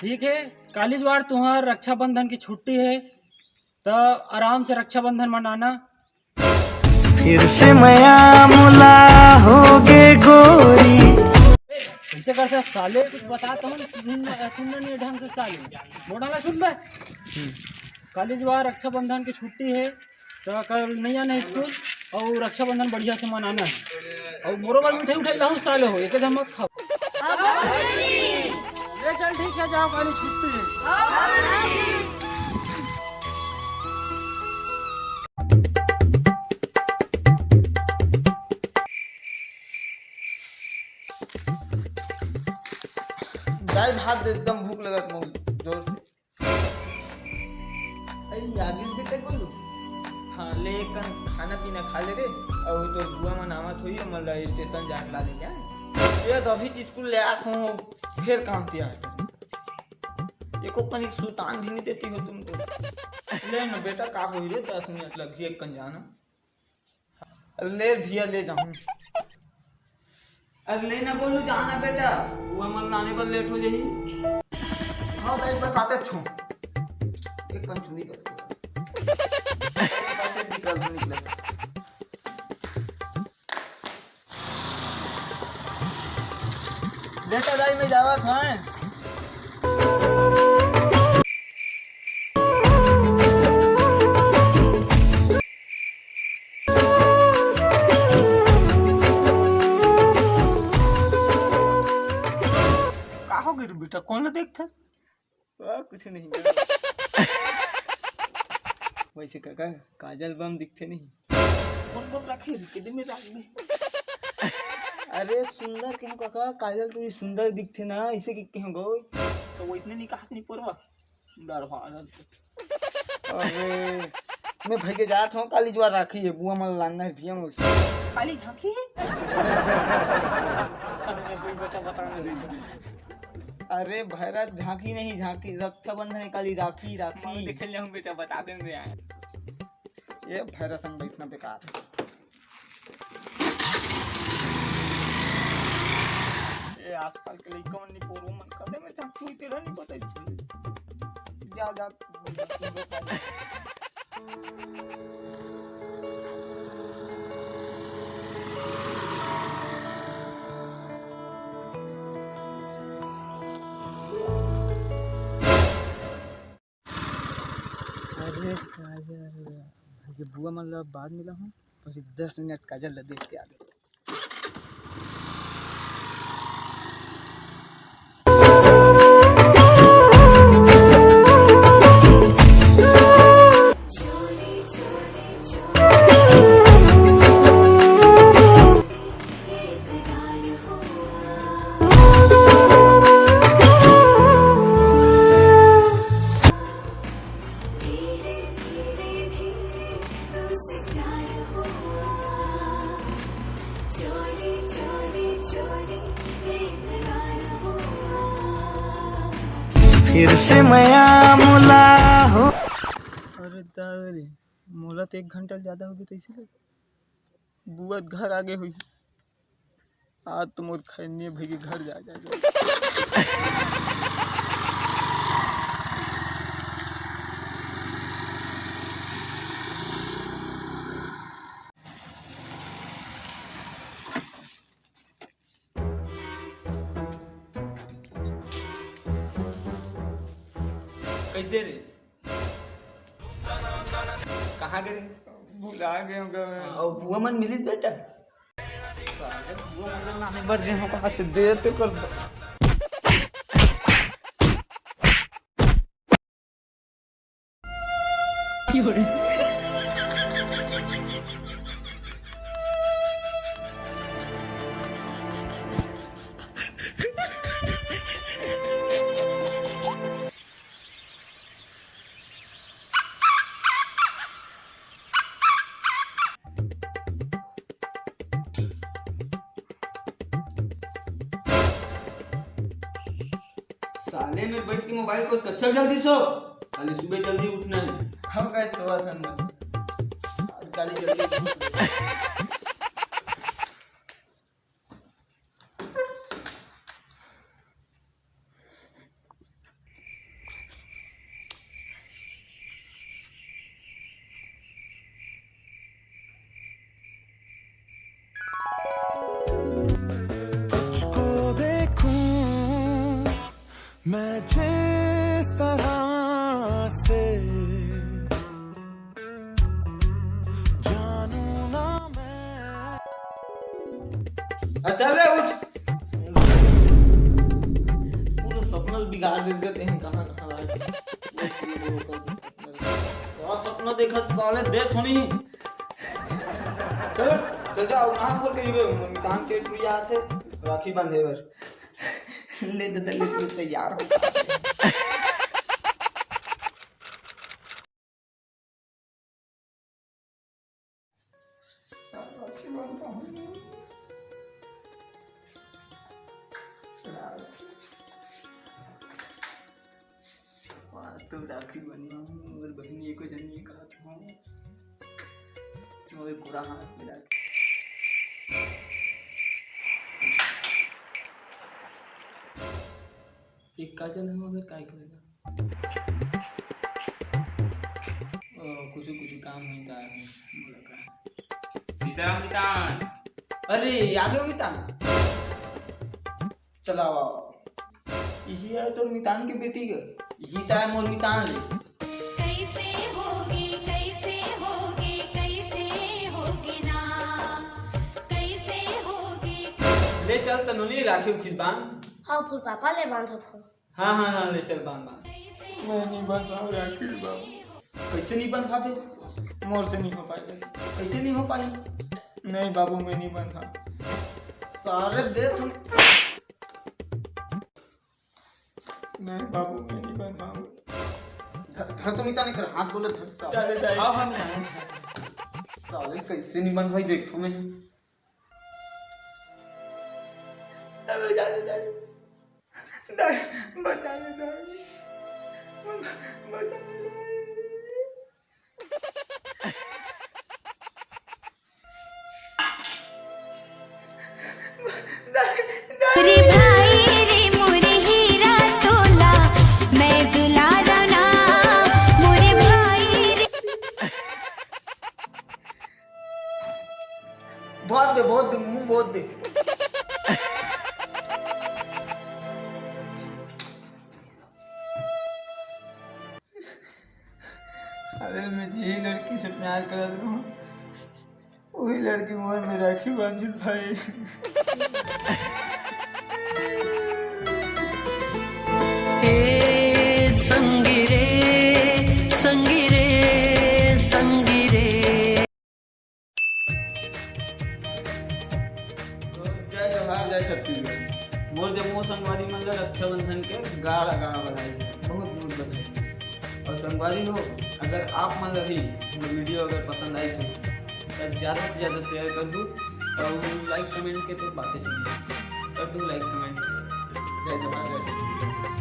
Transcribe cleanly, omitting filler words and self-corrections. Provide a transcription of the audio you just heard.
ठीक है, कालीज बार तुम्हार रक्षाबंधन की छुट्टी है तो आराम से रक्षाबंधन मनाना। फिर से मया मुला होगे गोरी। ऐसे करते साले कुछ बताता हूँ, सुनना नहीं ढंग से साले मोड़ा ना सुन बे। कालीज बार रक्षाबंधन की छुट्टी है तो कल नहीं आना स्कूल और रक्षाबंधन बढ़िया से मनाना है। और बरोबर मिठाई उठाई लाओ साले हो, एक मत खाओ। ले चल ठीक है, जाओ काली छुट्टी है। दाल भात दे, एकदम भूख लगा बहुत जोर से। अरे आगे से बेटा बोलू हाँ ले एक खाना पीना खा ले रे। और तो बुआ मन आवत हुई मतलब स्टेशन जाने ला ले ये तो अभी स्कूल ले आत हूँ फिर काम तैयार एको कनी सुल्तान भी नहीं देती हो तुम तो। ले ना बेटा का हो रे 10 मिनट लग गए कन जाना। ले भैया ले जाऊँ। अरे ले ना बोलू जाना बेटा बुआ मन आने पर लेट हो जाही। हाँ भाई बस आते छू एक कन चुनी बस बस एक निकल से निकले। बेटा दाई में जावा था बेटा कौन ला देखता कुछ नहीं वैसे काका काजल बम दिखते नहीं कौन बम रखे किधर में रख में। अरे सुंदर क्यों काका काजल तो सुंदर दिखते ना इसे क्यों गो तो वैसने नहीं कहा नहीं पूरा डर भागल। अरे मैं भाई के जात हूँ काली ज्वार राखी है बुआ मन लाना है भैया मुझे खाली झांकी है। अरे मैं कोई बच्चा बताने रही। अरे भैरत झांकी नहीं झांकी रक्षाबंधन है काली राखी राखी देख ले हूं बेटा बता देंगे यार। ये भैरत संग बैठना बेकार ये आजकल के लइका मन नहीं पोरो मन कदे में झांकी तेरा नहीं पता जा जा ये बुआ मतलब बाद मिला हूँ और 10 मिनट काजल देख के आ गए। फिर से मया मुला हो। अरे दारे मोला तो 1 घंटा ज्यादा हो गई तो इसलिए बुआ घर आगे हुई आज तो मोर खैनी भाई के घर जा कैसे रे कहाँ गए भुला गए और बुआ मन मिलिस बेटा साले बुआ मन नाने बच गए हो कहाँ से देते कर क्यों रे साले में बैठ के मोबाइल को चल जल्दी सो कल सुबह जल्दी उठना है। हम गए सोवा सन आज कल जल्दी चल रे उठ। पूरा सपना बिगाड़ देते हैं कहाँ कहाँ लाके। क्या सपना देखा साले, देख होनी। चल चल जाओ, नहा खोल के काम के टुरिया थे, राखी बांधे बर ले दे ले तैयार हो। राखी बांधता हूँ, तो राखी बनना हूँ और बहनी को जनिए कहा था और पूरा हाथ में राखी। एक काजल है मगर काय करेगा, कुछ कुछ काम नहीं था सीताराम नितान। अरे आ गए मितान, चला यही है तो मितान की बेटी का, यही था मोर मितान ले। कैसे होगी ना, कैसे होगी। ले चल तनुली राखी उखिल बांध। हाँ फूल पापा ले बांधो थो। हाँ हाँ हाँ ले चल बांध बांध। मैं नहीं बांध पाऊँ राखी बाबू। कैसे नहीं बांध पाते? मोर से नहीं हो पाएगा। कैसे नहीं हो पाई? नहीं बाबू मैं नहीं बांध पा। सारे दे तुम। नहीं बाबू मैं नहीं बांध पाऊँ। धर तो मिता नहीं कर, हाथ बोले धर सा। चले जाए। हाँ हाँ मैं साले कैसे नहीं बांध भाई, देखो मैं। अबे जा बचा ले बचा ले। मोरे भाई रे मोरे हीरा तोला, मैं दुलारा ना मोरे भाई रे। बहुत दे मुंह बहुत दे। साले मैं जी लड़की से प्यार कर रहा हूँ, वही लड़की मुँह में राखी बांधी भाई। ए संगिरे संगिरे संगिरे। जय जोहार जय छत्तीसगढ़। मोर जम्मू संगवारी मंडल रक्षाबंधन के गाढ़ा गाढ़ा बधाई, बहुत बहुत बधाई। और संगवारी हो, अगर आप मन रही वीडियो अगर पसंद आई सो तो ज़्यादा से ज़्यादा शेयर कर दूँ और लाइक कमेंट के तो बातें सुनिए कर दूँ लाइक कमेंट। जय जोहार जय छत्तीसगढ़।